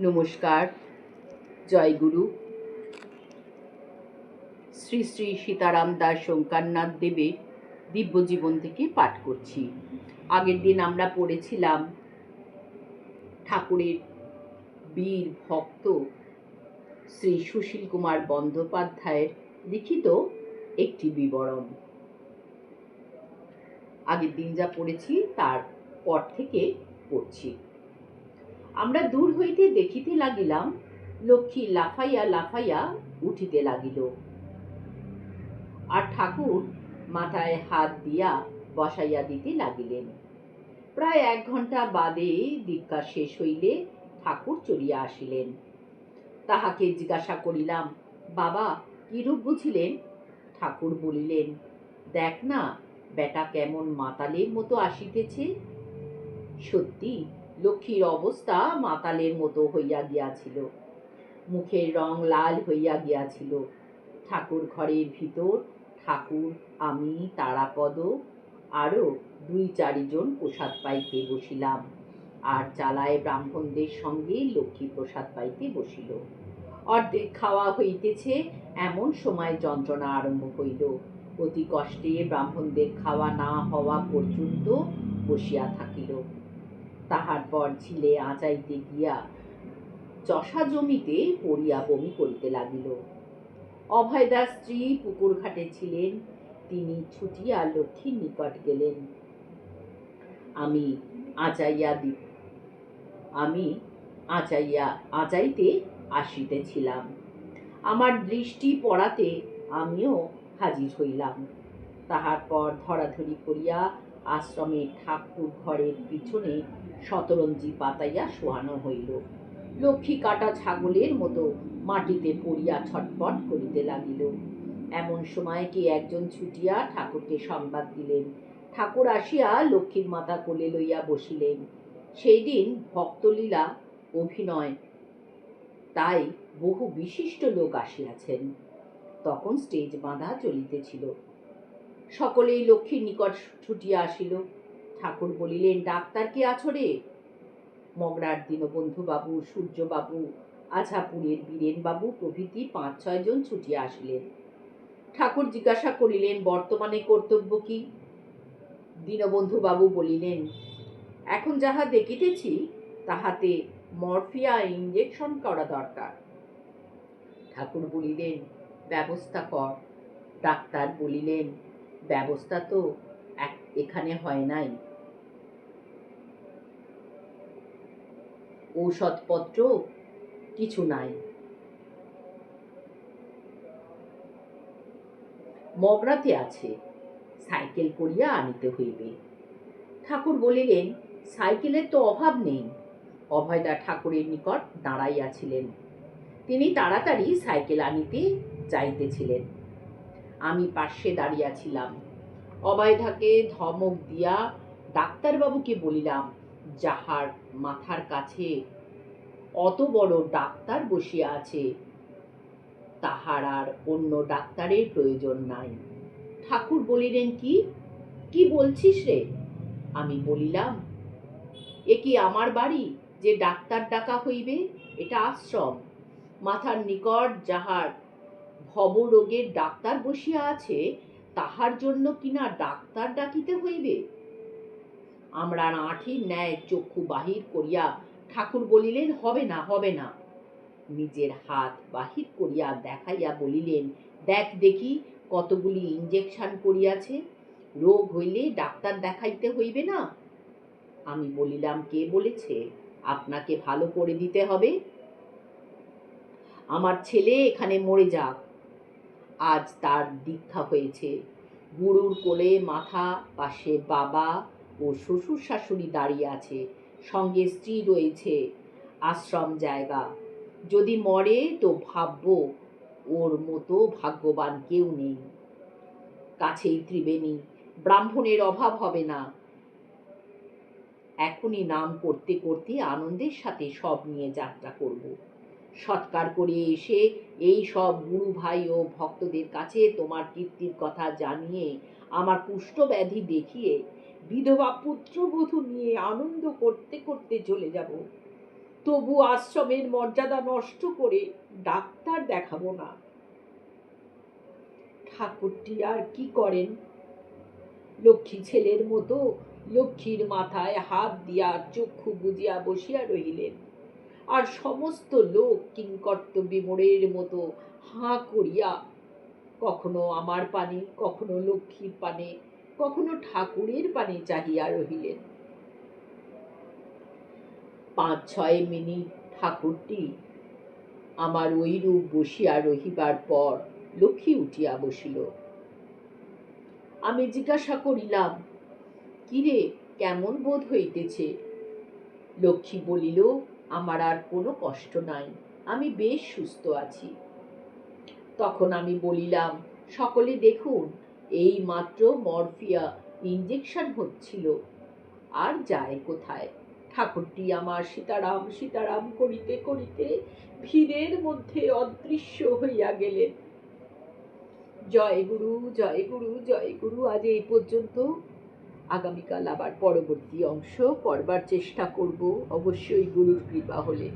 নমস্কার। জয়গুরু। শ্রী শ্রী সীতারাম দাস শঙ্করনাথ দেবের দিব্যজীবন থেকে পাঠ করছি। আগের দিন আমরা পড়েছিলাম ঠাকুরের বীর ভক্ত শ্রী সুশীল কুমার বন্দ্যোপাধ্যায়ের লিখিত একটি বিবরণ। আগের দিন যা পড়েছি তার পর থেকে পড়ছি। আমরা দূর হইতে দেখিতে লাগিলাম লক্ষ্মী লাফাইয়া লাফাইয়া উঠিতে লাগিল, আর ঠাকুর মাথায় হাত দিয়া বসাইয়া দিতে লাগিলেন। প্রায় 1 ঘণ্টা বাদে দীক্ষা শেষ হইলে ঠাকুর চলিয়া আসিলেন। তাহাকে জিজ্ঞাসা করিলাম, বাবা কিরূপ বুঝিলেন? ঠাকুর বলিলেন, দেখ না বেটা কেমন মাতালের মতো আসিতেছে। সত্যি লক্ষ্মীর অবস্থা মাতালের মতো হইয়া গিয়াছিল। মুখের রং লাল হইয়া গিয়াছিল। ঠাকুর ঘরের ভিতর ঠাকুর, আমি, তারাপদ আরও 2-4 জন প্রসাদ পাইতে বসিলাম, আর চালায় ব্রাহ্মণদের সঙ্গে লক্ষ্মী প্রসাদ পাইতে বসিল। অর্ধেক খাওয়া হইতেছে এমন সময় যন্ত্রণা আরম্ভ হইল। অতি কষ্টে ব্রাহ্মণদের খাওয়া না হওয়া পর্যন্ত বসিয়া থাকিল। তাহার পর ঝিলে আঁচাইতে গিয়া চষা জমিতে পড়িয়া বমি করিতে লাগিল। অভয়দাস স্ত্রী পুকুর ঘাটে ছিলেন। তিনি ছুটিয়া লক্ষ্মীর নিকট গেলেন। আমি আঁচাইতে আসিতেছিলাম। আমার দৃষ্টি পড়াতে আমিও হাজির হইলাম। তাহার পর ধরাধরি করিয়া আশ্রমের ঠাকুর ঘরের পিছনে শতরঞ্জি পাতাইয়া শোয়ানো হইল। লক্ষ্মী কাটা ছাগলের মতো মাটিতে পড়িয়া ছটপট করিতে লাগিল। এমন সময় কি একজন ছুটিয়া ঠাকুরকে সংবাদ দিলেন। ঠাকুর আসিয়া লক্ষ্মীর মাথা কোলে লইয়া বসিলেন। সেই দিন ভক্তলীলা অভিনয়, তাই বহু বিশিষ্ট লোক আসিয়াছেন। তখন স্টেজ বাঁধা চলিতেছিল। সকলেই লক্ষ্মীর নিকট ছুটিয়া আসিল। ঠাকুর বলিলেন, ডাক্তার কে আছো রে? মগরার দীনবন্ধু বাবু, সূর্যবাবু, আঝাপুরের বীরেন বাবু প্রভৃতি 5-6 জন ছুটিয়া আসিলেন। ঠাকুর জিজ্ঞাসা করিলেন, বর্তমানে কর্তব্য কি? দীনবন্ধু বাবু বলিলেন, এখন যাহা দেখিতেছি তাহাতে মরফিয়া ইঞ্জেকশন করা দরকার। ঠাকুর বলিলেন, ব্যবস্থা কর। ডাক্তার বলিলেন, ব্যবস্থা তো এখানে হয় নাই, ঔষধপত্র কিছু নাই, মগরাতে আছে, সাইকেল করিয়া আনিতে হইবে। ঠাকুর বলিলেন, সাইকেলের তো অভাব নেই। অভয়দা ঠাকুরের নিকট দাঁড়াইয়াছিলেন। তিনি তাড়াতাড়ি সাইকেল আনিতে যাইতেছিলেন। আমি পার্শ্বে দাঁড়িয়াছিলাম। অভয়দাকে ধমক দিয়া ডাক্তারবাবুকে বলিলাম, যাহার মাথার কাছে অত বড় ডাক্তার বসিয়া আছে তাহার আর অন্য ডাক্তারের প্রয়োজন নাই। ঠাকুর বলিলেন, কি বলছিস রে? আমি বলিলাম, এ কি আমার বাড়ি যে ডাক্তার ডাকা হইবে? এটা আশ্রম। মাথার নিকট যাহার ভবরোগের ডাক্তার বসিয়া আছে তাহার জন্য কিনা ডাক্তার ডাকিতে হইবে? আমরা আঁঠির ন্যায় চক্ষু বাহির করিয়া ঠাকুর বলিলেন, হবে না, হবে না। নিজের হাত বাহির করিয়া দেখাইয়া বলিলেন, দেখ দেখি কতগুলি ইঞ্জেকশন করিয়াছে, রোগ হইলে ডাক্তার দেখাইতে হইবে না? আমি বলিলাম, কে বলেছে আপনাকে ভালো করে দিতে হবে? আমার ছেলে এখানে মরে যাক, আজ তার দীক্ষা হয়েছে। গুরুর কোলে মাথা, পাশে বাবা ও শ্বশুর শাশুড়ি দাঁড়িয়ে আছে, সঙ্গে স্ত্রী রয়েছে। আশ্রম জায়গা। যদি মরে তো ভাববো ওর মতো ভাগ্যবান কেউ নেই। কাছেই ত্রিবেণী, ব্রাহ্মণের অভাব হবে না। এখনই নাম করতে করতে আনন্দের সাথে সব নিয়ে যাত্রা করব। সৎকার করে এসে এই সব গুরু ভাই ও ভক্তদের কাছে তোমার কীর্তির কথা জানিয়ে, আমার কুষ্ঠ ব্যাধি দেখিয়ে, বিধবা পুত্রবধূ নিয়ে আনন্দ করতে করতে চলে যাব। তবু আশ্রমের মর্যাদা নষ্ট করে ডাক্তার দেখাবো না। ঠাকুরটি আর কি করেন, লক্ষ্মী ছেলের মতো লক্ষ্মীর মাথায় হাত দিয়া চক্ষু বুজিয়া বসিয়া রহিলেন, আর সমস্ত লোক কিংকর্তব্যী মোড়ের মতো হাঁ করিয়া কখনো আমার পানে, কখনো লক্ষ্মীর পানে, কখনো ঠাকুরের পানে চাহিয়া রহিলেন। 5-6 মিনিট ঠাকুরটি আমার ওইরূপ বসিয়া রহিবার পর লক্ষ্মী উঠিয়া বসিল। আমি জিজ্ঞাসা করিলাম, কিরে, কেমন বোধ হইতেছে? লক্ষ্মী বলিল, আমার আর কোনো কষ্ট নাই, আমি বেশ সুস্থ আছি। তখন আমি বলিলাম, সকলে দেখুন, এই মাত্র মরফিয়া ইঞ্জেকশন হচ্ছিল, আর যায় কোথায়? ঠাকুরটি আমার সীতারাম সীতারাম করিতে করিতে ভিড়ের মধ্যে অদৃশ্য হইয়া গেলেন। জয় গুরু, জয় গুরু, জয় গুরু। আজ এই পর্যন্ত। আগামীকাল আবার পরবর্তী অংশ পড়বার চেষ্টা করব, অবশ্যই গুরুর কৃপা হলে।